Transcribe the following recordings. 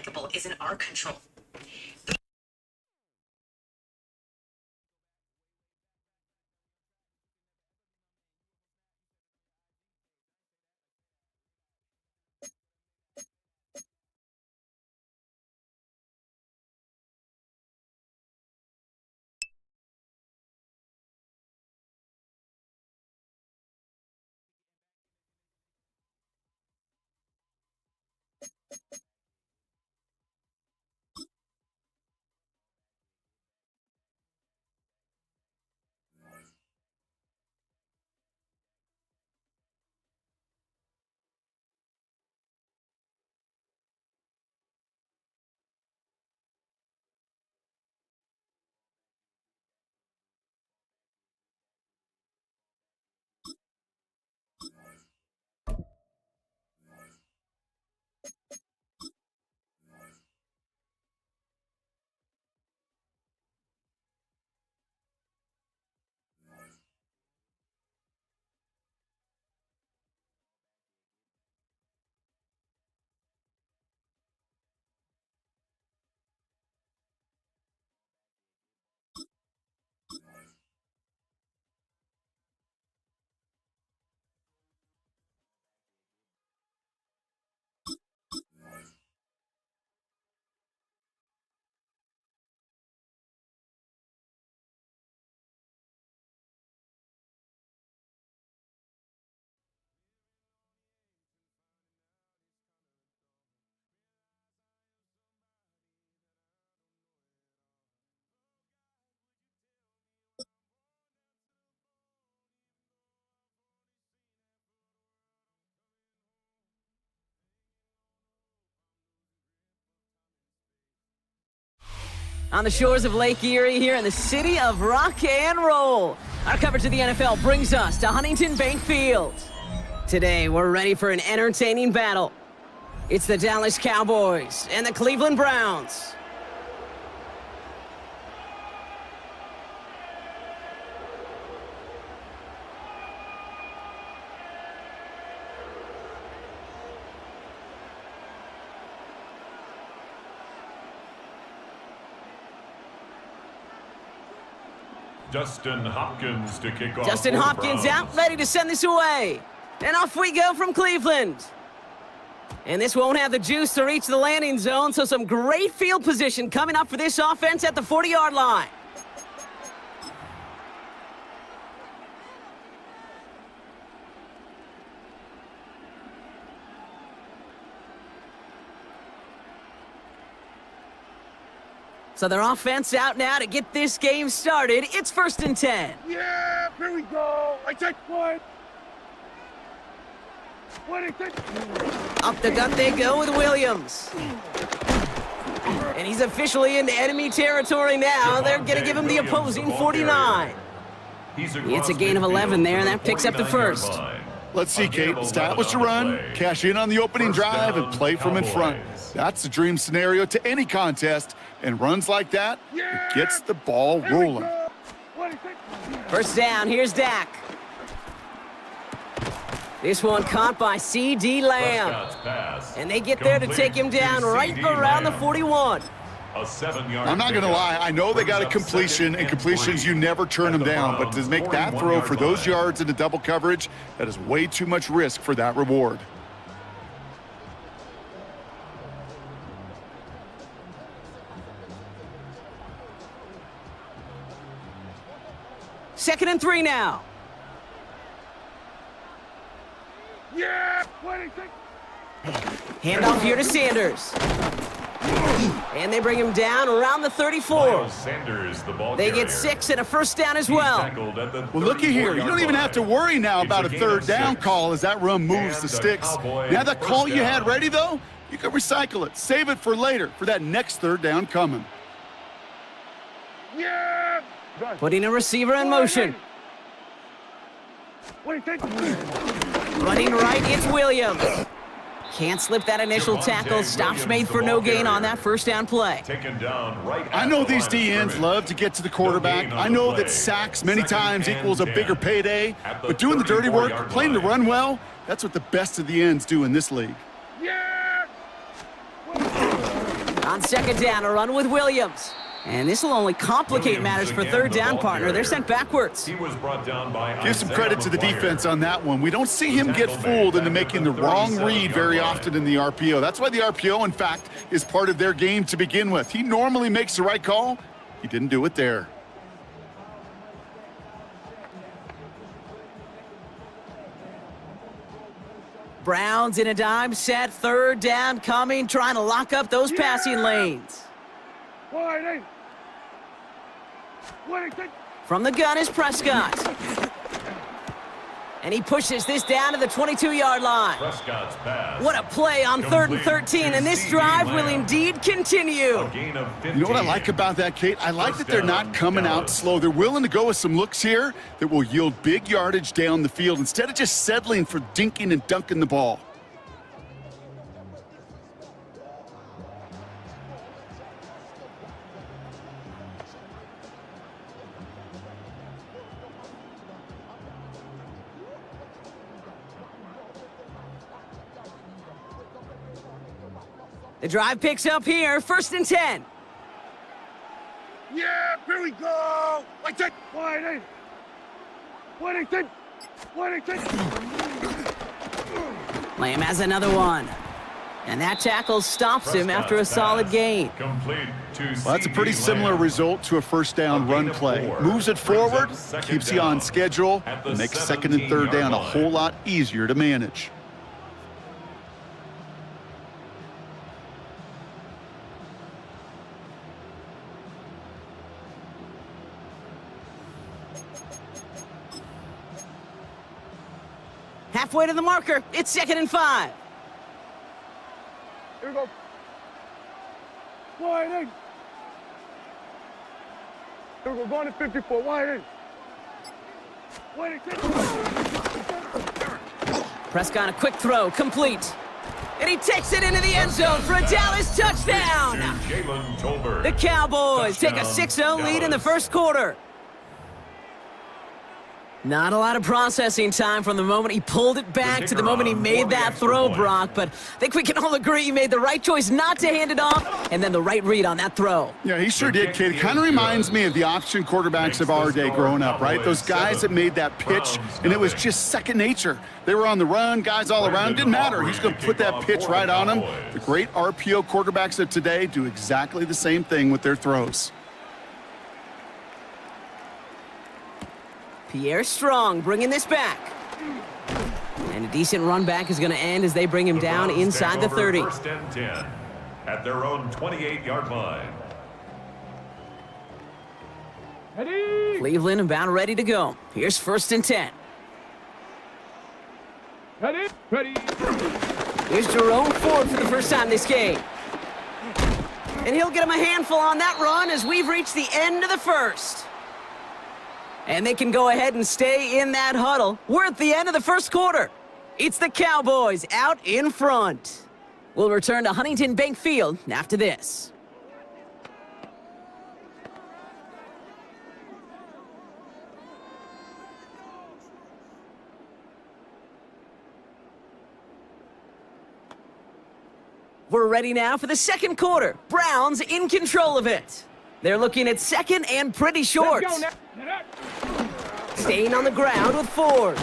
unlikable is in our control. On the shores of Lake Erie here in the city of rock and roll. Our coverage of the NFL brings us to Huntington Bank Field. Today, we're ready for an entertaining battle. It's the Dallas Cowboys and the Cleveland Browns. Dustin Hopkins to kick off. Dustin Hopkins out, ready to send this away. And off we go from Cleveland. And this won't have the juice to reach the landing zone, so some great field position coming up for this offense at the 40-yard line. So their offense out now to get this game started. It's 1st and 10. Yeah, here we go. I take one. What is it? Up the gut they go with Williams. And he's officially into enemy territory now. They're going to give him the opposing 49. It's a gain of 11 there, and that picks up the first. Let's see, Kate. Establish a run, cash in on the opening drive, and play from in front. That's the dream scenario to any contest, and runs like that, it gets the ball rolling. First down, here's Dak. This one caught by C.D. Lamb. And they get there to take him down right around the 41. I'm not going to lie, I know they got a completion, and completions, you never turn them down, but to make that throw for those yards into double coverage, that is way too much risk for that reward. Second and 3 now. Yeah, Handoff here to Sanders. And they bring him down around the 34. They get 6 and a first down as well. Well, looky here. You don't even have to worry now about a third down call as that run moves the sticks. Now that call you had ready, though, you can recycle it. Save it for later for that next third down coming. Yeah! Putting a receiver in motion. Running right, it's Williams. Can't slip that initial tackle. Stops made for no gain on that first down play. I know these DNs love to get to the quarterback. I know that sacks many times equals a bigger payday. But doing the dirty work, playing to run well, that's what the best of the ends do in this league. On second down, a run with Williams. And this will only complicate matters for third down, partner. They're sent backwards. He was brought down by Give some credit to the defense on that one. We don't see him get fooled into making the wrong read very often in the RPO. That's why the RPO, in fact, is part of their game to begin with. He normally makes the right call. He didn't do it there. Browns in a dime set, third down coming, trying to lock up those passing lanes. From the gun is Prescott. And he pushes this down to the 22-yard line. Prescott's pass. What a play on 3rd and 13, and this drive will indeed continue. A gain of 15. You know what I like about that, Kate? I like that they're not coming out slow. They're willing to go with some looks here that will yield big yardage down the field instead of just settling for dinking and dunking the ball. The drive picks up here, 1st and 10. Yeah, here we go. Like that. Lamb has another one. And that tackle stops him after a solid gain. Complete to Well, that's a pretty similar result to a first down run play. Moves it forward, keeps you on schedule, and makes second and third down a whole lot easier to manage. Halfway to the marker, it's 2nd and 5. Here we go. Wide in. Here we go. Going to 54. Wide in. Wide in. Prescott, a quick throw, complete. And he takes it into the end zone for a Dallas touchdown. Jalen Tolbert. The Cowboys take a 6-0 lead in the first quarter. Not a lot of processing time from the moment he pulled it back to the moment he made that throw, Brock. But I think we can all agree he made the right choice not to hand it off, and then the right read on that throw. Yeah, he sure did, Kate. It kind of reminds me of the option quarterbacks of our day growing up, right? Those guys that made that pitch, and it was just second nature. They were on the run, guys all around. Didn't matter. He's going to put that pitch right on them. The great RPO quarterbacks of today do exactly the same thing with their throws. Pierre Strong bringing this back. And a decent run back is going to end as they bring him down inside the 30. 1st and 10 at their own 28-yard line. Ready. Cleveland about ready to go. Here's 1st and 10. Ready. Ready. Here's Jerome Ford for the first time this game. And he'll get him a handful on that run as we've reached the end of the first. And they can go ahead and stay in that huddle. We're at the end of the first quarter. It's the Cowboys out in front. We'll return to Huntington Bank Field after this. We're ready now for the second quarter. Browns in control of it. They're looking at second and pretty short. Staying on the ground with Ford.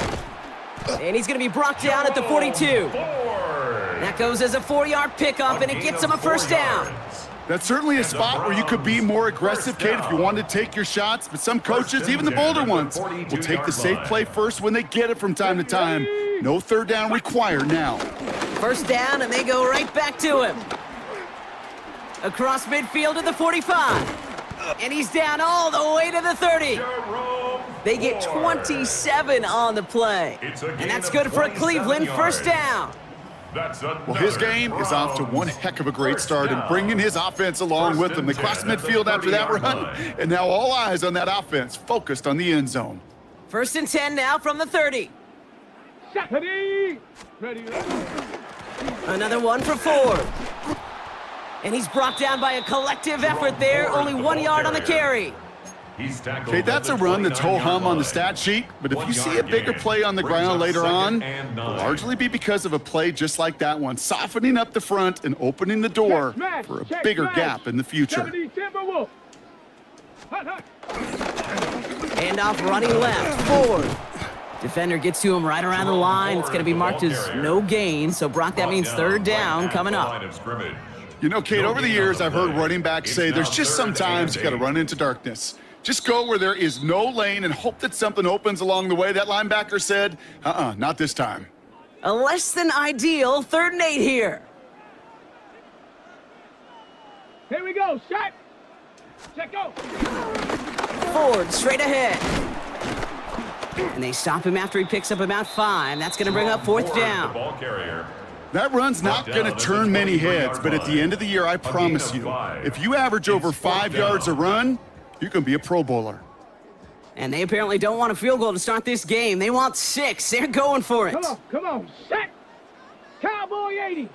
And he's going to be brought down at the 42. That goes as a 4-yard pickup, and it gets him a first down. That's certainly a spot where you could be more aggressive, Kate, if you wanted to take your shots. But some coaches, even the bolder ones, will take the safe play first when they get it from time to time. No third down required now. First down, and they go right back to him. Across midfield to the 45. And he's down all the way to the 30. They get 27 on the play. And that's good for a Cleveland first down. Well, his game is off to one heck of a great start and bringing his offense along with him. They cross midfield after that run, and now all eyes on that offense, focused on the end zone. 1st and 10 now from the 30. Ready. Ready. Another one for Ford. And he's brought down by a collective effort there, only 1 yard on the carry. He's tackled Okay, that's a run that's ho-hum on the stat sheet, but if you see a bigger play on the ground later on, it'll largely be because of a play just like that one, softening up the front and opening the door for a bigger gap in the future. Handoff running left, Ford. Defender gets to him right around the line. It's going to be marked as no gain, so Brock, that means third down coming up. You know, Kate, over the years, I've heard running backs say there's just sometimes you got to run into darkness. Just go where there is no lane and hope that something opens along the way. That linebacker said, not this time. A less than ideal 3rd and 8 here. Here we go, shot. Check go. Ford straight ahead. And they stop him after he picks up about 5. That's going to bring up 4th down. That run's not going to turn many heads, but at the end of the year, I promise you, if you average over 5 yards a run, you can be a Pro Bowler. And they apparently don't want a field goal to start this game. They want 6. They're going for it. Come on, set. Cowboy 80.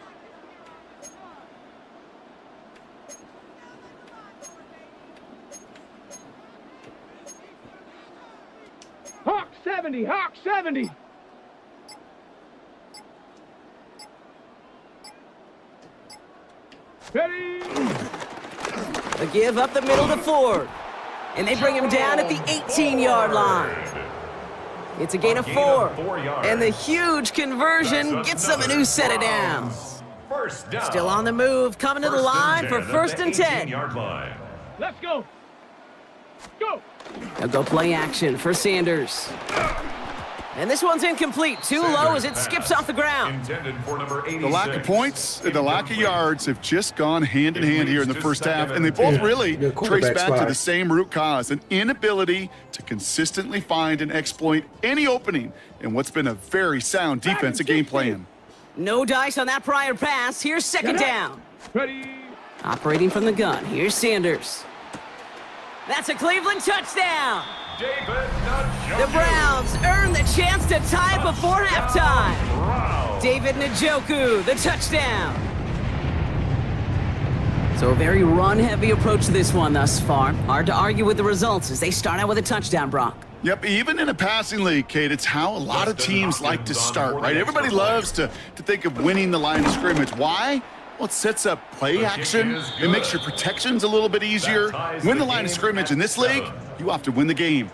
Hawk 70, Hawk 70. Ready. A give up the middle to Ford. And they bring him down at the 18-yard line. It's a gain of 4. And the huge conversion gets them a new set of downs. Still on the move, coming to the line for 1st and 10. Let's go. Go. They'll go play action for Sanders. And this one's incomplete. Too low as it skips off the ground. The lack of points and the lack of yards have just gone hand in hand here in the first half, and they both really trace back to the same root cause, an inability to consistently find and exploit any opening in what's been a very sound defensive game plan. No dice on that prior pass. Here's 2nd down. Ready. Operating from the gun. Here's Sanders. That's a Cleveland touchdown. The Browns earn the chance to tie before halftime. David Njoku, the touchdown. So a very run-heavy approach to this one thus far. Hard to argue with the results as they start out with a touchdown, Brock. Yep, even in a passing league, Kate, it's how a lot of teams like to start, right? Everybody loves to think of winning the line of scrimmage. Why? Well, it sets up play action. It makes your protections a little bit easier. Win the line of scrimmage in this league, you have to win the game.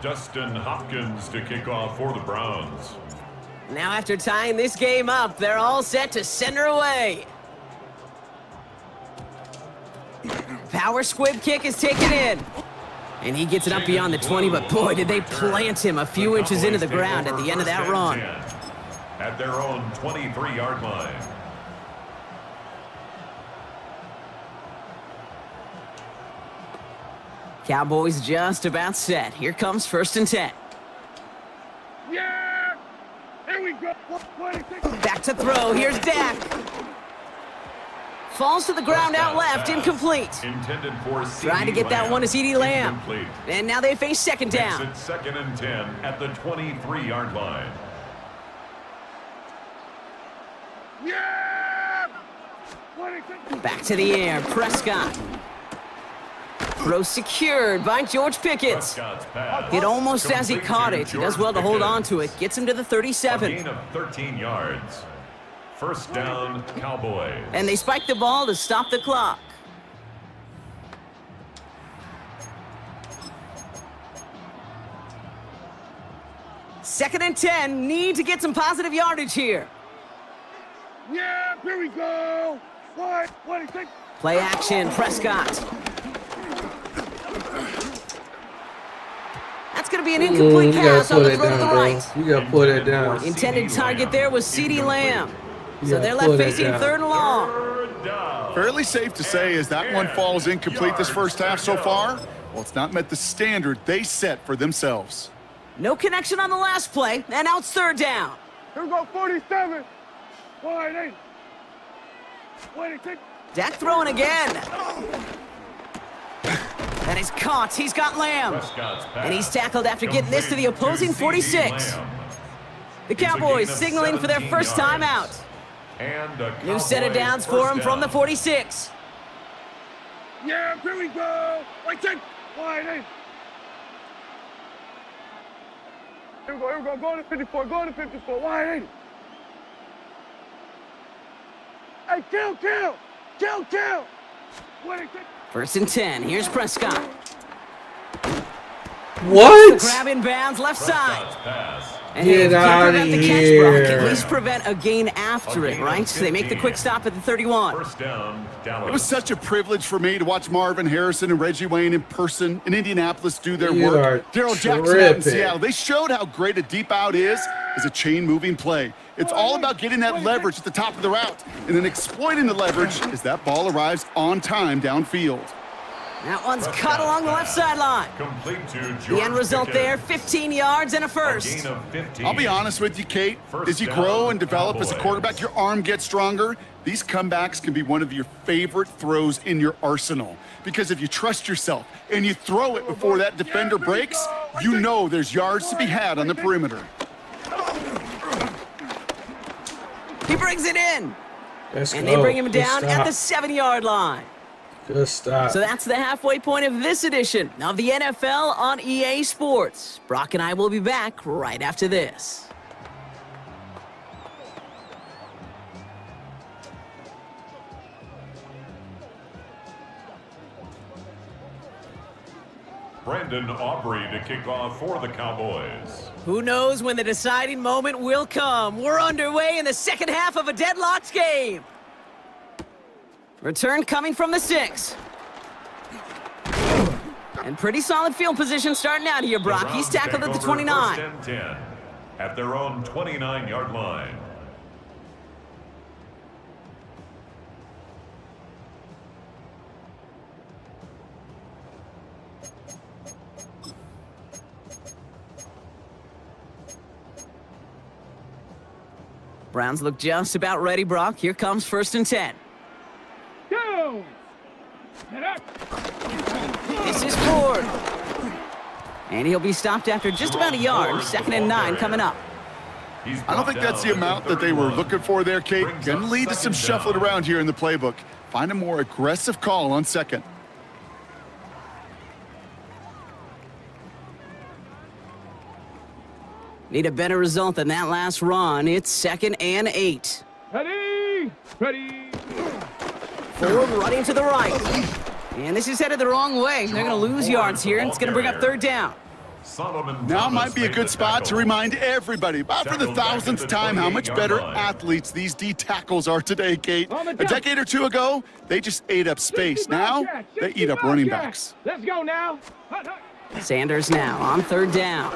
Dustin Hopkins to kick off for the Browns. Now after tying this game up, they're all set to send her away. Power squib kick is taken in. And he gets it up beyond the 20, but boy, did they plant him a few inches into the ground at the end of that run. At their own 23-yard line. Cowboys just about set. Here comes 1st and 10. Yeah! Here we go. Back to throw. Here's Dak. Falls to the ground out left, incomplete. Intended for Trying to get that one to CeeDee Lamb. And now they face 2nd down. It's 2nd and 10 at the 23-yard line. Yeah! Back to the air. Prescott. Throw secured by George Pickett. Hit almost as he caught it. He does well to hold on to it. Gets him to the 37. A gain of 13 yards. 1st down, Cowboys. And they spike the ball to stop the clock. Second and 10. Need to get some positive yardage here. Yeah, here we go. What? Play action, Prescott. That's going to be an incomplete pass on the throw to the right. You got to pull that down. Intended target there was CeeDee Lamb. So they're left facing 3rd and long. Fairly safe to say as that one falls incomplete this first half so far, well, it's not met the standard they set for themselves. No connection on the last play, and now it's 3rd down. Here we go, 47. Wide 8. 26. Dak throwing again. That is caught. He's got Lamb. And he's tackled after getting this to the opposing 46. The Cowboys signaling for their first time out. New set of downs for him from the 46. Yeah, here we go. Right check. Wide in. Here we go, here we go. Going to 54, going to 54. Wide in. Hey, kill. Wait, First and 10. Here's Prescott. What? Grab in bounds, left side. Prescott's pass. And Get out of prevent the catch, Brock. At here. least prevent a gain after it, right? So they make the quick stop at the 31. First down, It was Dallas. such a privilege for me to watch Marvin Harrison and Reggie Wayne in person in Indianapolis do their You are work. Daryl Jackson out in tripping. Seattle. They showed how great a deep out is as a chain-moving play. It's all about getting that leverage at the top of the route and then exploiting the leverage as that ball arrives on time downfield. That one's cut along the left sideline. Complete to George The end result Pickens. there, 15 yards and a A first. gain of 15. I'll be honest with you, Kate. First As you down, grow and develop as a Cowboys. quarterback, your arm gets stronger. These comebacks can be one of your favorite throws in your arsenal. Because if you trust yourself and you throw it before that defender breaks, you know there's yards to be had on the perimeter. He brings it in. Let's And go. they bring him Good down at the stop. 7-yard line. Good stop. So that's the halfway point of this edition of the NFL on EA Sports. Brock and I will be back right after this. Brandon Aubrey to kick off for the Cowboys. Who knows when the deciding moment will come? We're underway in the second half of a deadlocked game. Return coming from the 6. And pretty solid field position starting out here, Brock. He's tackled at the 29. First and 10 at their own 29-yard line. Browns look just about ready, Brock. Here comes first and 10. Go. Get up. This is Ford. And he'll be stopped after just about a yard. Second and 9 coming up. He's I don't think that's the amount that they were looking for there, Kate. Going to lead to some shuffling around here in the playbook. Find a more aggressive call on second. Need a better result than that last run. It's second and 8. Ready. Ford running to the right. And this is headed the wrong way. They're going to lose yards here, and it's going to bring up third down. Solomon Now Thomas might be a made good the spot to tackle. remind everybody, about for the thousandth time, how much better athletes these D tackles are today, Kate. A decade or two ago, they just ate up space. Now, they eat up running backs. Let's go now. Sanders now on third down.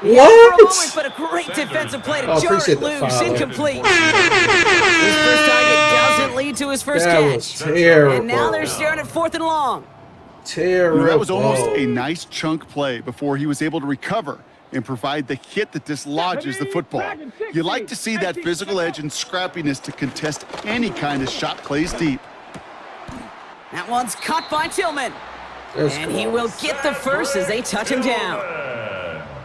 For a What? moment, but a great defensive play to jar appreciate it the loose. follow. Incomplete. His first target doesn't lead to his first That catch. was terrible. And now they're staring at fourth and long. Terrible. That was almost a nice chunk play before he was able to recover and provide the hit that dislodges the football. You like to see that physical edge and scrappiness to contest any kind of shot plays deep. That one's caught by Tillman. Let's And go. he will get the first as they touch him down.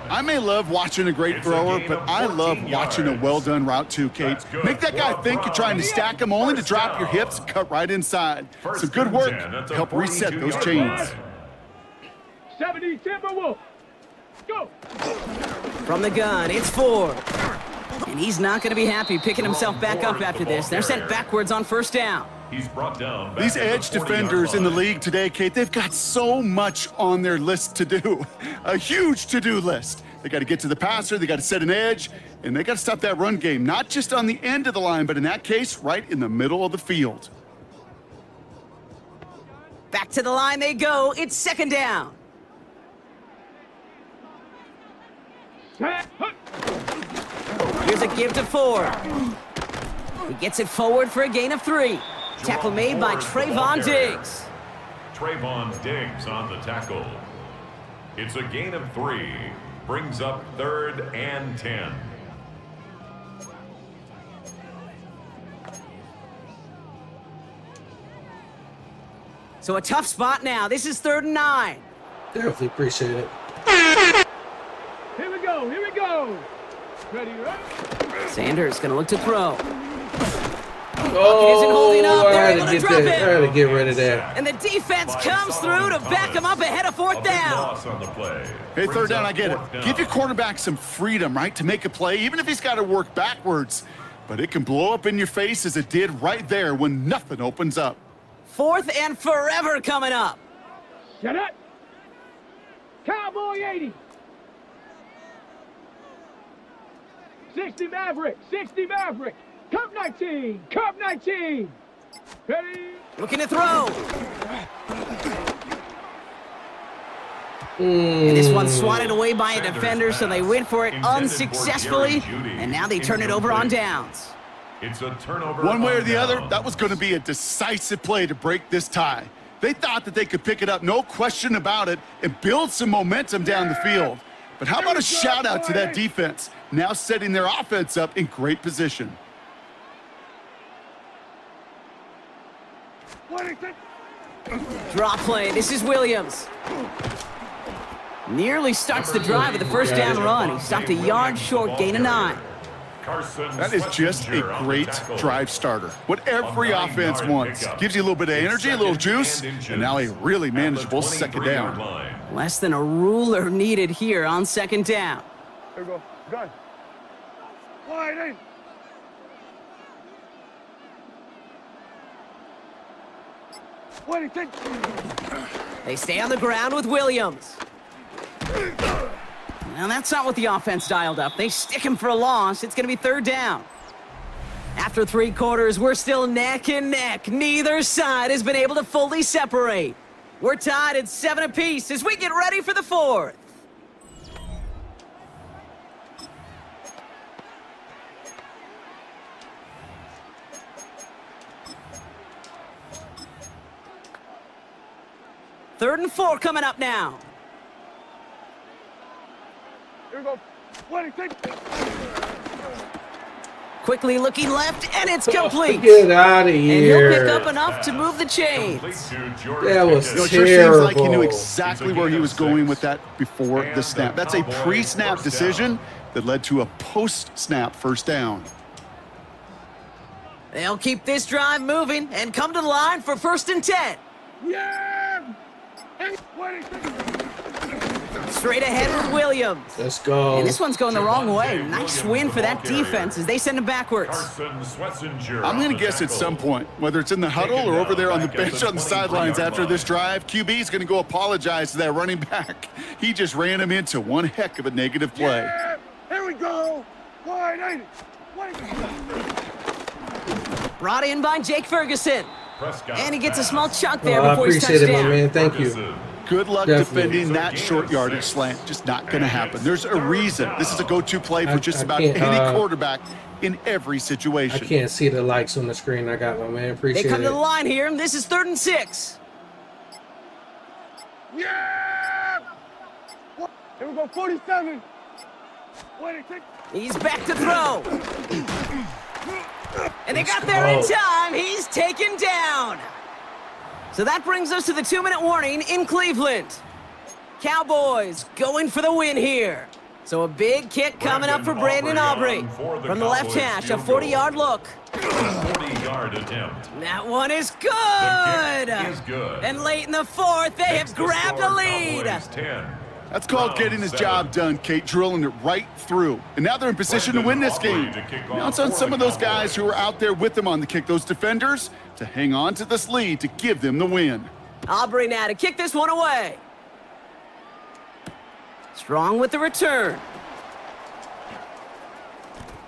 I may love watching a great It's a thrower, gain but of I love 14 watching a yards. well-done route too, Kate. That's good. Make that guy think you're trying to stack him only to drop your hips, cut right inside. First Some good and work 10 at to the help reset those 42-yard chains. line. 70 Timberwolf. Go. From the gun, it's Ford. And he's not going to be happy picking himself back up after this. They're sent backwards on first down. He's brought down back These at the edge 40-yard defenders in the line. league today, Kate, they've got so much on their list to do. A huge to-do list. They got to get to the passer, they got to set an edge, and they got to stop that run game, not just on the end of the line, but in that case, right in the middle of the field. Back to the line they go. It's second down. Here's a give to Ford. He gets it forward for a gain of 3. Tackle made by Trayvon Diggs. Trayvon Diggs on the tackle. It's a gain of 3. Brings up third and 10. So a tough spot now. This is third and 9. Definitely appreciate it. Here we go. Ready, right? Sanders going to look to throw. isn't holding up. I They're had able to to get drop that. I it. had to get rid of that. And the defense comes through to back him up ahead of fourth down. Hey, third down, I get it. Give your quarterback some freedom, right, to make a play, even if he's got to work backwards. But it can blow up in your face as it did right there when nothing opens up. Fourth and forever coming up. Get it. Cowboy 80. 60 Maverick. 60 Maverick. Cup 19. Cup 19. Ready. Looking to throw. And this one's swatted away by a defender, so they went for it unsuccessfully, and now they turn it over on downs. It's a turnover. One way or the on other, downs. that was going to be a decisive play to break this tie. They thought that they could pick it up, no question about it, and build some momentum down the field. But how about a shout out to that defense, now setting their offense up in great position. Draw play. This is Williams. Nearly starts the drive with the first down run. He stopped a yard short, gain of 9. That is just a great drive starter. What every offense wants. Gives you a little bit of energy, a little juice, and now a really manageable second down. Less than a ruler needed here on second down. Here we go. Gun. Wide in. What do you think? They stay on the ground with Williams. Now that's not what the offense dialed up. They stick him for a loss. It's going to be third down. After 3 quarters, we're still neck and neck. Neither side has been able to fully separate. We're tied at 7 apiece as we get ready for the fourth. Third and 4 coming up now. Here we go. What do you think? Quickly looking left, and it's complete. Get out of And he'll here. pick up enough to move the chains. That was You know, it sure seems like he knew terrible. exactly where he was going with that before the snap. That's a pre-snap decision that led to a post-snap first down. They'll keep this drive moving and come to the line for first and 10. Yeah! Hey, what do you think? Straight ahead with Williams. Let's go. And this one's going the wrong way. Nice win for that defense as they send him backwards. I'm going to guess at some point, whether it's in the huddle or over there on the bench on the sidelines after this drive, QB is going to go apologize to that running back. He just ran him into one heck of a negative play. Yeah! Here we go. Wide in. What do you think? Brought in by Jake Ferguson. And he gets a small chunk Oh, there I before he's appreciate it, my touchdown. man. Thank you. Good luck Definitely. defending that short yardage slant. Just not going to happen. There's a reason. This is a go-to play for just I about can't, any quarterback in every I situation. can't see the likes on the screen. I got my man. They Appreciate come to the it. line here, and this is 3rd and 6. Yeah! What? Here we go. 47. What do you think? He's back to throw. And they got there in go. time. He's taken down. So that brings us to the 2-minute warning in Cleveland. Cowboys going for the win here. So a big kick coming up for Brandon Aubrey. From the left hash, a 40-yard look. 40-yard attempt. That one is good. The kick is good. And late in the 4th, they have Makes the grabbed score a lead. Cowboys 10. That's called getting his job done, Kate, drilling it right through. And now they're in position to win this game. Now it's on some of those guys who are out there with them on the kick, those defenders, to hang on to this lead to give them the win. Aubrey now to kick this one away. Strong with the return.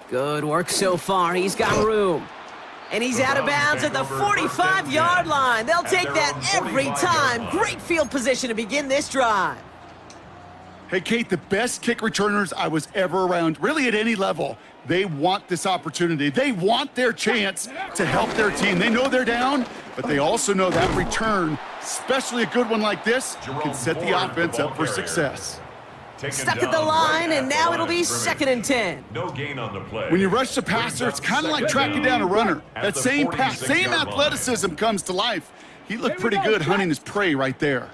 Good work so far. He's got room. And he's out of bounds at the 45-yard line. They'll take that every time. Great field position to begin this drive. Hey, Kate, the best kick returners I was ever around, really at any level, they want this opportunity. They want their chance to help their team. They know they're down, but they also know that return, especially a good one like this, can set the offense up for success. Stuck at the line, and now it'll be 2nd and 10. No gain on the play. When you rush the passer, it's kind of like tracking down a runner. That same pass, same athleticism comes to life. He looked pretty good hunting his prey right there.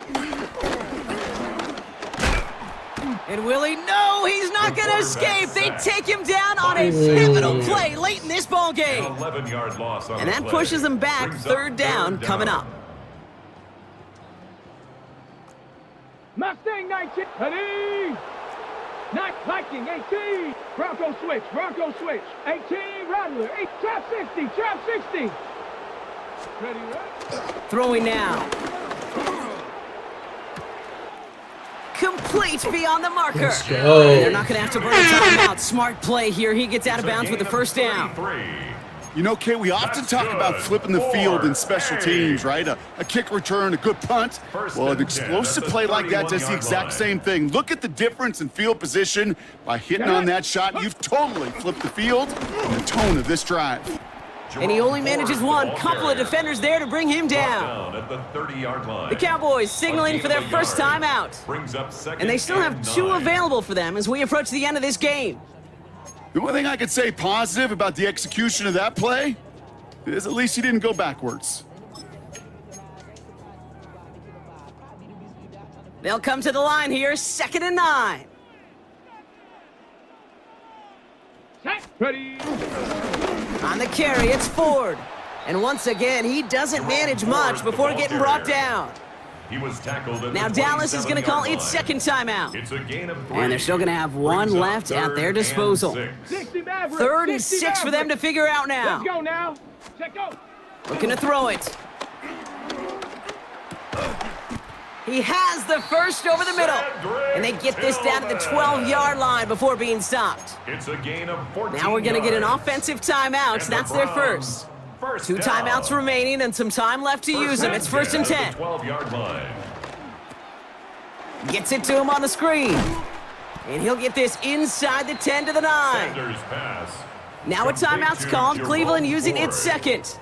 And will he? No, he's not The going to escape. They quarterback take him down on a Ooh. pivotal play late in this ball An game. 11-yard loss on And the that play. pushes them back. Brings up Third down coming up. Mustang 19. Ready. Not Viking 18. Bronco switch. 18. Rocler. 8. Trap 60. Ready, right? Throwing now. Complete beyond the marker. Let's go. They're not going to have to burn a timeout. Smart play here. He gets out of bounds with the first down. You know, Kate, we often talk about flipping the field in special teams, right? A kick return, a good punt. Well, an explosive play like that does the exact same thing. Look at the difference in field position. By hitting on that shot, you've totally flipped the field and the tone of this drive. And he only manages one. Couple of defenders there to bring him down. At the 30-yard line. The Cowboys signaling for their first time out. Brings up second And they still have 2 available for them as we approach the end of this game. The one thing I could say positive about the execution of that play is at least he didn't go backwards. They'll come to the line here, 2nd and 9. Set. Ready. On the carry, it's Ford. And once again, he doesn't manage much before getting brought down. He was tackled at Now the Dallas is going to call 27-yard its line. second timeout. It's a gain of 3. And they're still going to have one Brings up left at their 3rd and disposal. 6. 60 Maverick. 3rd and 60 6 for them to Maverick. figure out Let's now. go now. Check go. Looking to throw it. He has the first over the middle. And they get this down to the 12-yard line before being stopped. It's a gain of 14 Now we're going to get an yards. offensive timeout. And the That's their Browns, first. 2 down. timeouts remaining and some time left to use them. It's 1st and 10. 12-yard line. Gets it to him on the screen. And he'll get this inside the 10 to the 9. Sanders pass. Now a timeout's called. Cleveland using its second.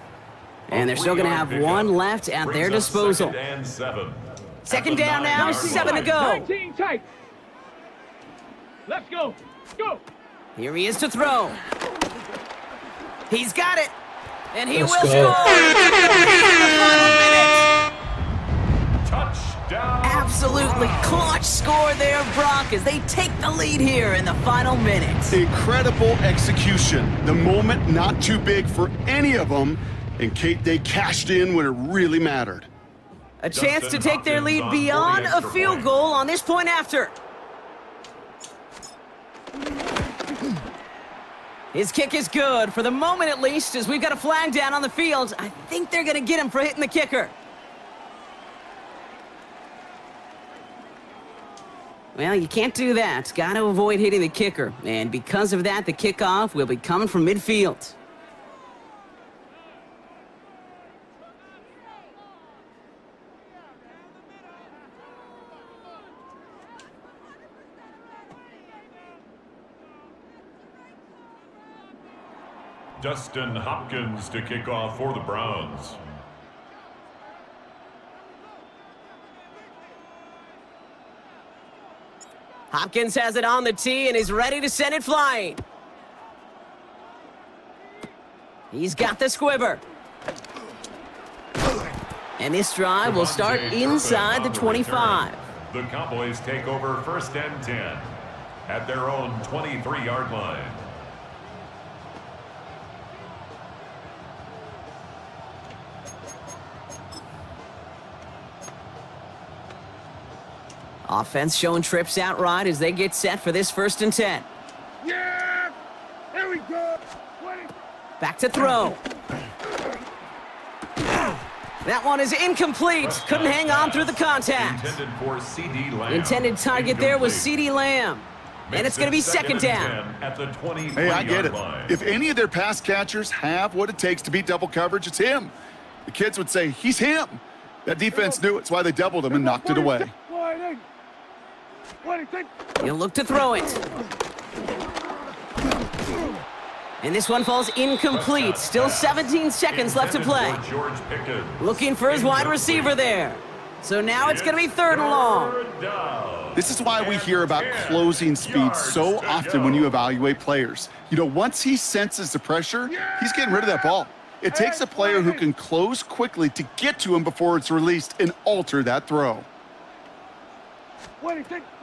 And they're still going to have one left at their Brings up disposal. 2nd and 7. Second At the down now, 9-yard 7 to line. go. 19 tight. Let's go. Go. Here he is to throw. He's got it. And he Let's will go. score. In the final minute. Touchdown. Absolutely clutch score there, Brock, as they take the lead here in the final minute. Incredible execution. The moment not too big for any of them. And Kate, they cashed in when it really mattered. A chance to Justin take their lead Hopkins on beyond for the a extra field point. goal on this point after. His kick is good, for the moment at least, as we've got a flag down on the field. I think they're going to get him for hitting the kicker. Well, you can't do that. Got to avoid hitting the kicker. And because of that, the kickoff will be coming from midfield. Justin Hopkins to kick off for the Browns. Hopkins has it on the tee and is ready to send it flying. He's got the squibber. And this drive will start Devontae inside the Griffin on 25. return. The Cowboys take over 1st and 10 at their own 23-yard line. Offense showing trips out right as they get set for this 1st and 10. Yeah. Here we go. 20. Back to throw. That one is incomplete. Couldn't hang on through the contact. Intended for C.D. Lamb. Intended target there was Incomplete. C.D. Lamb. And it's going to be 2nd down. At the 23-yard Hey, I get it. line. If any of their pass catchers have what it takes to beat double coverage, it's him. The kids would say, he's him. That defense knew it's why they doubled him and knocked it away. 20. He'll look to throw it. And this one falls incomplete. Still 17 seconds left to play. Intended for George Pickens. Looking for his wide receiver there. So now it's going to be 3rd and long. Third down. This is why we hear about closing speed so often when you evaluate players. You know, once he senses the pressure, he's getting rid of that ball. It takes a player who can close quickly to get to him before it's released and alter that throw.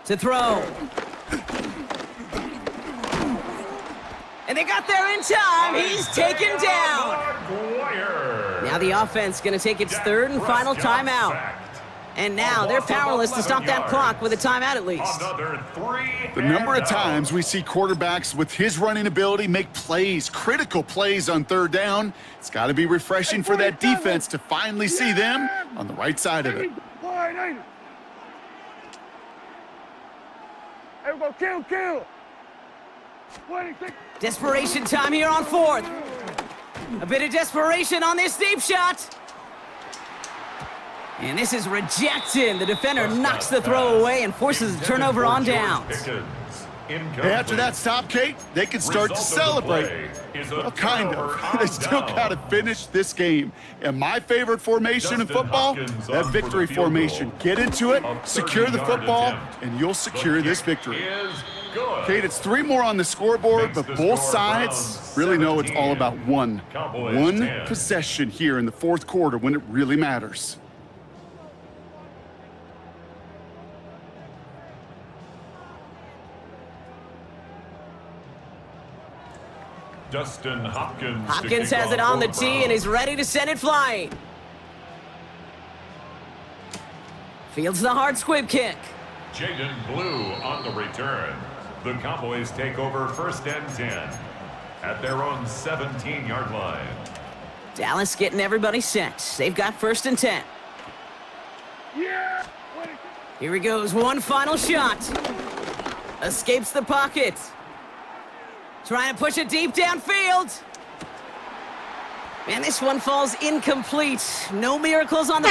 To throw. And they got there in time. He's taken down. Now the offense going to take its third and final timeout. And now they're powerless to stop that clock with a timeout at least. The number of times we see quarterbacks with his running ability make plays, critical plays on third down, it's got to be refreshing for that defense to finally see them on the right side of it. Hey, we go kill. 26. Desperation time here on fourth. A bit of desperation on this deep shot. And this is rejected. The defender knocks the throw away and forces a turnover on downs. After that stop, Kate, they can start to celebrate. Well, kind of. They still got to finish this game. And my favorite formation in football, that victory formation. Get into it, secure the football, and you'll secure this victory. Kate, it's 3 more on the scoreboard, but both sides really know it's all about one possession here in the fourth quarter when it really matters. Dustin Hopkins. Hopkins has it on the tee and is ready to send it flying. Fields the hard squib kick. Jaden Blue on the return. The Cowboys take over 1st and 10 at their own 17-yard line. Dallas getting everybody set. They've got 1st and 10. Yeah. Here he goes, one final shot. Escapes the pocket. Trying to push it deep downfield. Man, this one falls incomplete. No miracles on the